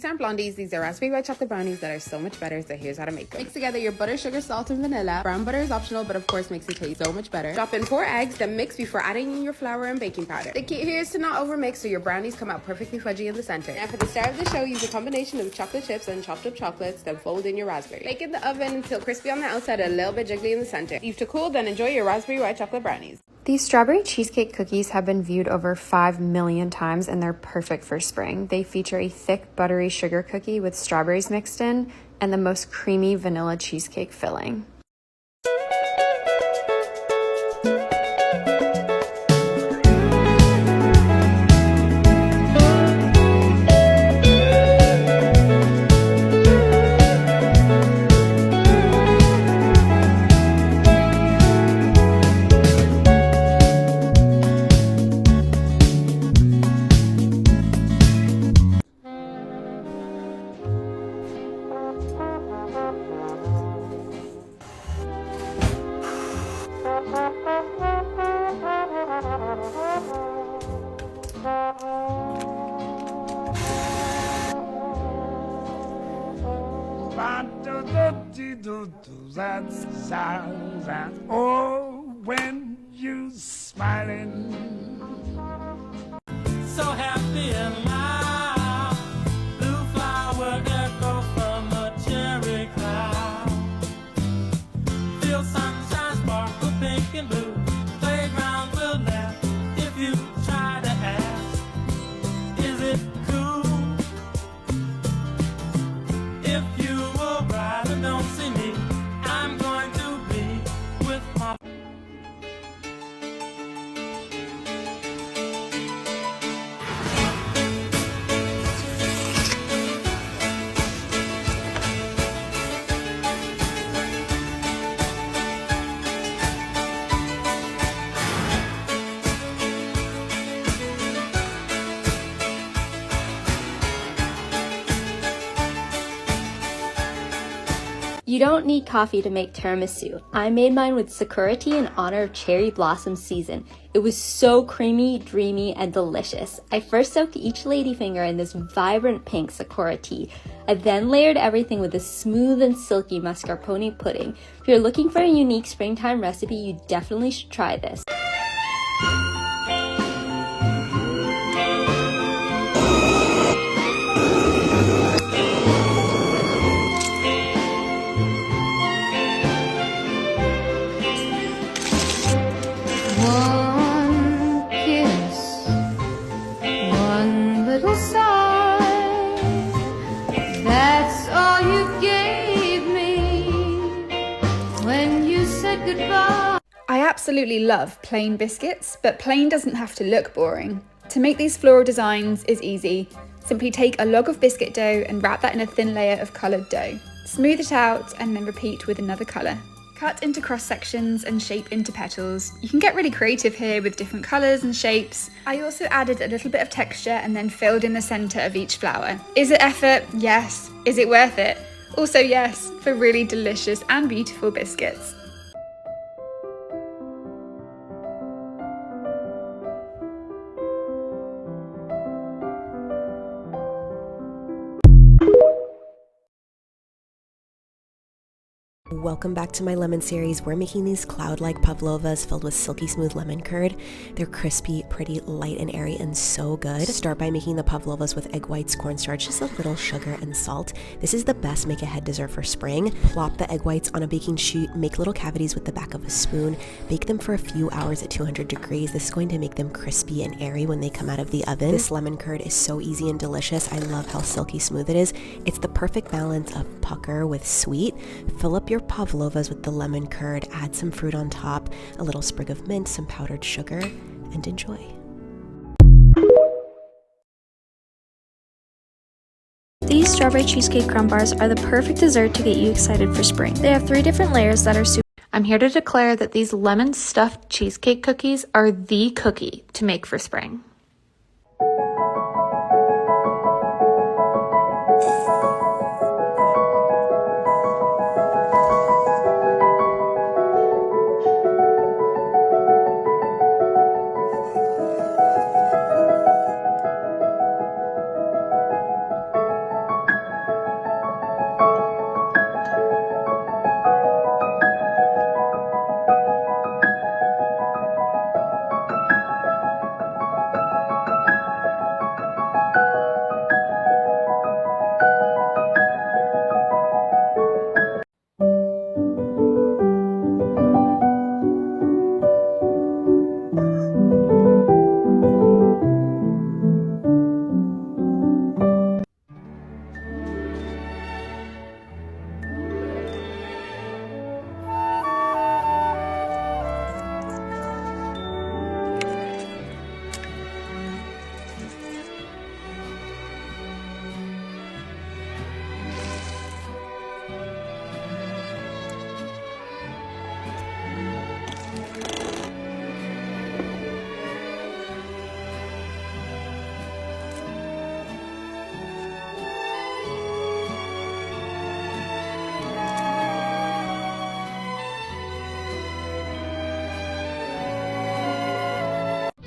These aren't blondies, these are raspberry white chocolate brownies that are so much better, so here's how to make them. Mix together your butter, sugar, salt, and vanilla. Brown butter is optional, but of course makes it taste so much better. Drop in 4 eggs, then mix before adding in your flour and baking powder. The key here is to not overmix so your brownies come out perfectly fudgy in the center. Now for the star of the show, use a combination of chocolate chips and chopped up chocolates, then fold in your raspberry. Bake in the oven until crispy on the outside and a little bit jiggly in the center. Leave to cool, then enjoy your raspberry white chocolate brownies. These strawberry cheesecake cookies have been viewed over 5 million times and they're perfect for spring. They feature a thick buttery sugar cookie with strawberries mixed in and the most creamy vanilla cheesecake filling. Oh, when you smiling, so happy and loud, blue flower echo from a cherry cloud. Feel sunshine sparkle pink and blue. Playground will laugh if you try to ask, is it cool? If you arrive and don't see me, I'm going to be with my You don't need coffee to make tiramisu. I made mine with sakura tea in honor of cherry blossom season. It was so creamy, dreamy, and delicious. I first soaked each ladyfinger in this vibrant pink sakura tea. I then layered everything with a smooth and silky mascarpone pudding. If you're looking for a unique springtime recipe, you definitely should try this. One kiss, one little sigh, that's all you gave me when you said goodbye. I absolutely love plain biscuits, but plain doesn't have to look boring. To make these floral designs is easy. Simply take a log of biscuit dough and wrap that in a thin layer of coloured dough. Smooth it out and then repeat with another colour. Cut into cross sections and shape into petals. You can get really creative here with different colours and shapes. I also added a little bit of texture and then filled in the centre of each flower. Is it effort? Yes. Is it worth it? Also yes, for really delicious and beautiful biscuits. Welcome back to my lemon series. We're making these cloud-like pavlovas filled with silky smooth lemon curd. They're crispy, pretty, light and airy, and so good. Start by making the pavlovas with egg whites, cornstarch, just a little sugar and salt. This is the best make-ahead dessert for spring. Plop the egg whites on a baking sheet, make little cavities with the back of a spoon, bake them for a few hours at 200 degrees. This is going to make them crispy and airy when they come out of the oven. This lemon curd is so easy and delicious. I love how silky smooth it is. It's the perfect balance of pucker with sweet. Fill up your pavlovas with the lemon curd, add some fruit on top, a little sprig of mint, some powdered sugar, and enjoy. These strawberry cheesecake crumb bars are the perfect dessert to get you excited for spring. They have 3 different layers that are super. I'm here to declare that these lemon stuffed cheesecake cookies are the cookie to make for spring.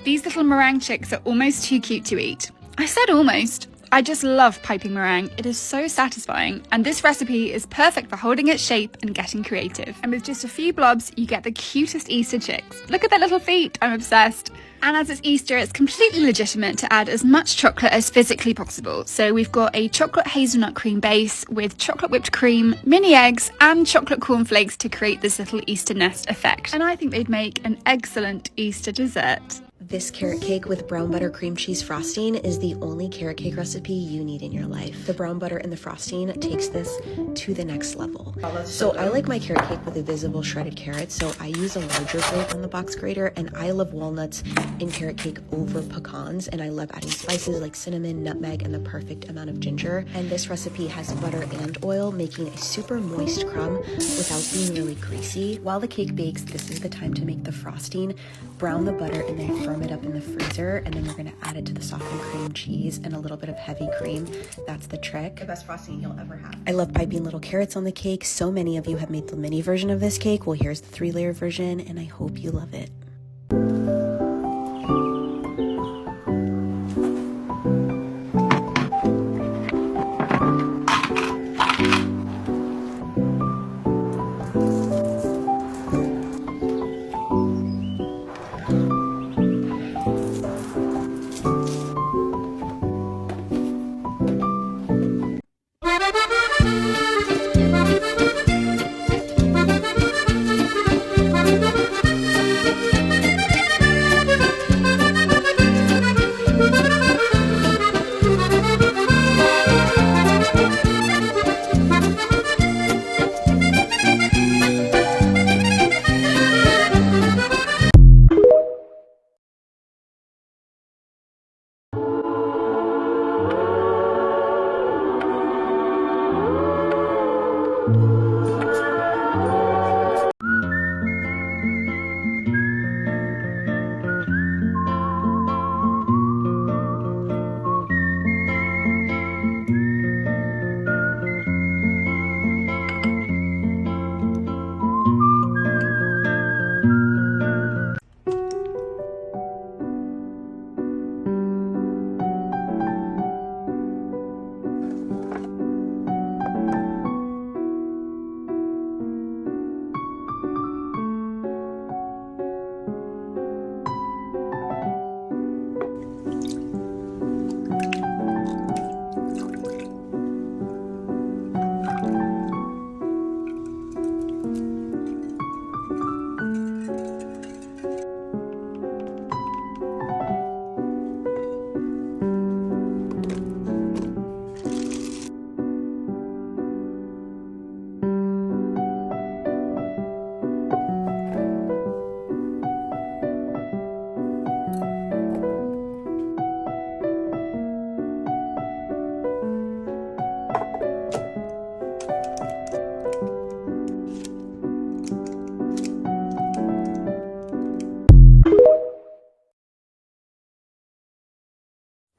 These little meringue chicks are almost too cute to eat. I said almost. I just love piping meringue. It is so satisfying, and this recipe is perfect for holding its shape and getting creative. And with just a few blobs, you get the cutest Easter chicks. Look at their little feet, I'm obsessed. And as it's Easter, it's completely legitimate to add as much chocolate as physically possible. So we've got a chocolate hazelnut cream base with chocolate whipped cream, mini eggs, and chocolate cornflakes to create this little Easter nest effect. And I think they'd make an excellent Easter dessert. This carrot cake with brown butter cream cheese frosting is the only carrot cake recipe you need in your life. The brown butter and the frosting takes this to the next level. So I like my carrot cake with a visible shredded carrot, so I use a larger grate on the box grater, and I love walnuts in carrot cake over pecans, and I love adding spices like cinnamon, nutmeg, and the perfect amount of ginger. And this recipe has butter and oil, making a super moist crumb without being really greasy. While the cake bakes, this is the time to make the frosting. Brown the butter and then firm it up in the freezer, and then you're going to add it to the softened cream cheese and a little bit of heavy cream. That's the trick. The best frosting you'll ever have. I love piping little carrots on the cake. So many of you have made the mini version of this cake. Well, here's the 3-layer version, and I hope you love it.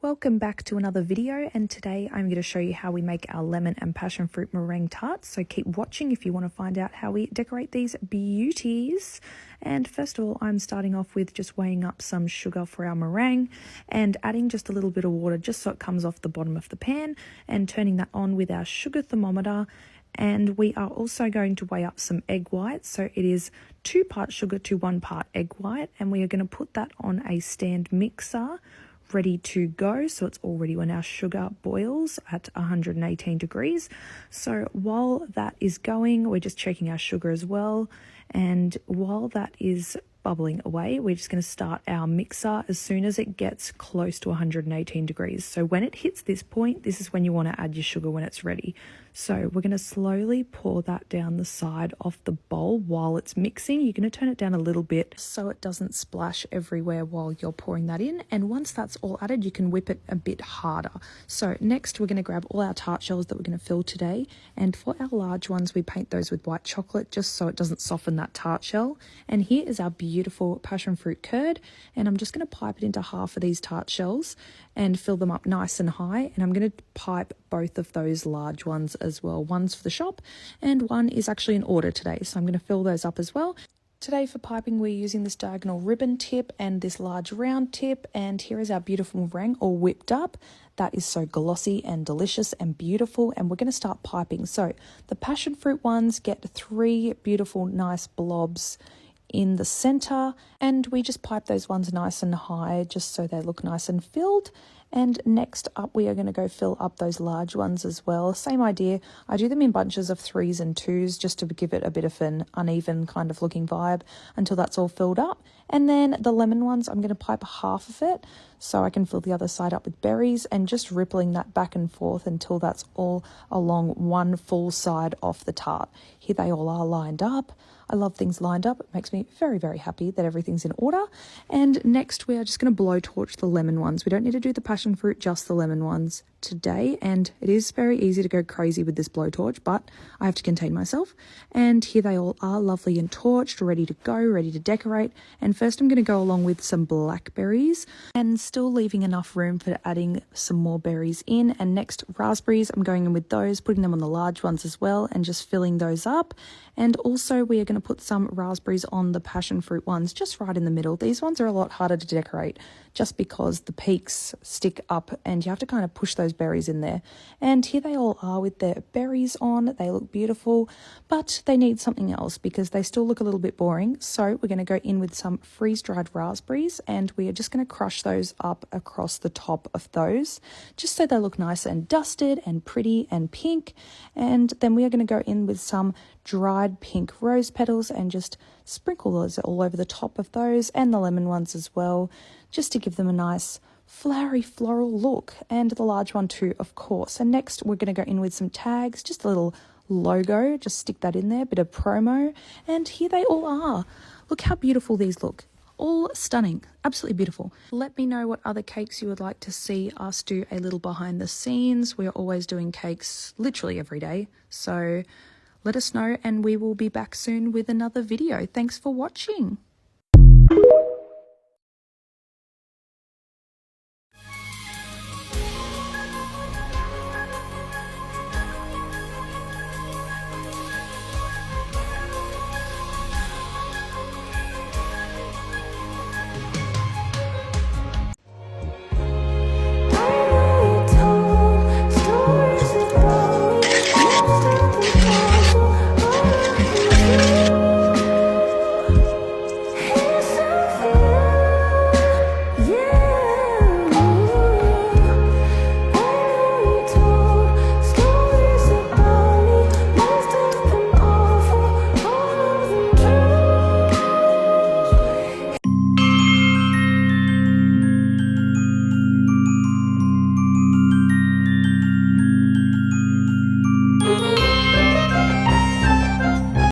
Welcome back to another video, and today I'm going to show you how we make our lemon and passion fruit meringue tarts. So keep watching if you want to find out how we decorate these beauties. And first of all, I'm starting off with just weighing up some sugar for our meringue and adding just a little bit of water just so it comes off the bottom of the pan, and turning that on with our sugar thermometer. And we are also going to weigh up some egg whites. So it is 2 parts sugar to 1 part egg white, and we are going to put that on a stand mixer ready to go, so it's all ready when our sugar boils at 118 degrees. So while that is going, we're just checking our sugar as well, and while that is bubbling away, we're just going to start our mixer as soon as it gets close to 118 degrees. So when it hits this point, this is when you want to add your sugar when it's ready. So we're going to slowly pour that down the side of the bowl while it's mixing. You're going to turn it down a little bit so it doesn't splash everywhere while you're pouring that in. And once that's all added, you can whip it a bit harder. So next we're going to grab all our tart shells that we're going to fill today. And for our large ones, we paint those with white chocolate just so it doesn't soften that tart shell. And here is our beautiful passion fruit curd. And I'm just going to pipe it into half of these tart shells and fill them up nice and high. And I'm going to pipe both of those large ones as well. One's for the shop and one is actually in order today. So I'm going to fill those up as well Today for piping we're using this diagonal ribbon tip and this large round tip, and here is our beautiful meringue all whipped up. That is so glossy and delicious and beautiful, and we're going to start piping. So the passion fruit ones get 3 beautiful nice blobs in the center, and we just pipe those ones nice and high just so they look nice and filled. And next up we are going to go fill up those large ones as well. Same idea, I do them in bunches of 3s and 2s just to give it a bit of an uneven kind of looking vibe until that's all filled up. And then the lemon ones, I'm going to pipe half of it so I can fill the other side up with berries, and just rippling that back and forth until that's all along one full side of the tart. Here they all are lined up. I love things lined up. It makes me very, very happy that everything's in order. And next we are just going to blowtorch the lemon ones. We don't need to do the passion fruit, just the lemon ones today. And it is very easy to go crazy with this blowtorch, but I have to contain myself. And here they all are, lovely and torched, ready to go, ready to decorate. And first I'm going to go along with some blackberries, and still leaving enough room for adding some more berries in. And next, raspberries, I'm going in with those, putting them on the large ones as well, and just filling those up. And also we are going to put some raspberries on the passion fruit ones just right in the middle. These ones are a lot harder to decorate just because the peaks stick up and you have to kind of push those berries in there. And here they all are with their berries on. They look beautiful, but they need something else because they still look a little bit boring. So we're going to go in with some freeze-dried raspberries, and we are just going to crush those up across the top of those just so they look nice and dusted and pretty and pink. And then we are going to go in with some dried pink rose petals and just sprinkle those all over the top of those, and the lemon ones as well, just to give them a nice flowery floral look, and the large one too, of course. And next we're going to go in with some tags, just a little logo, just stick that in there, a bit of promo. And here they all are. Look how beautiful these look. All stunning, absolutely beautiful. Let me know what other cakes you would like to see us do a little behind the scenes. We are always doing cakes literally every day, so let us know and we will be back soon with another video. Thanks for watching.